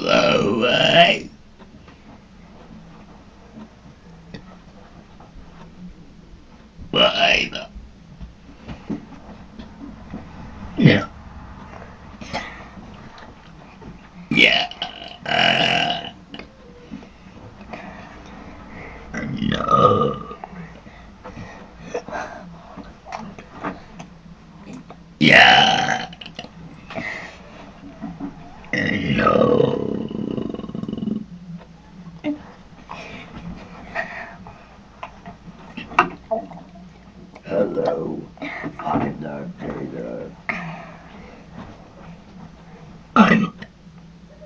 Hello, Bye. Yeah. Yeah. No. Yeah. No. Hello, I'm Darth Vader. I'm.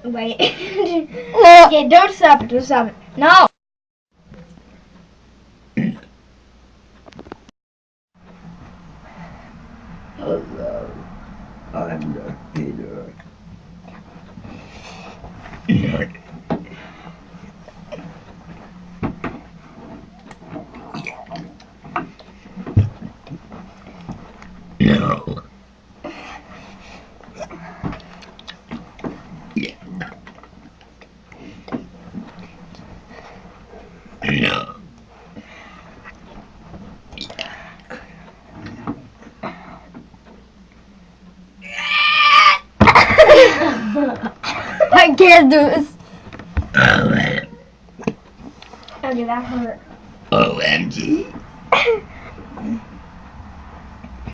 Wait. Okay, don't stop it. Don't stop it. No. Hello, I'm Darth Vader. No. No. Yeah. No. I can't do this. OM. Okay, that hurt. OMG.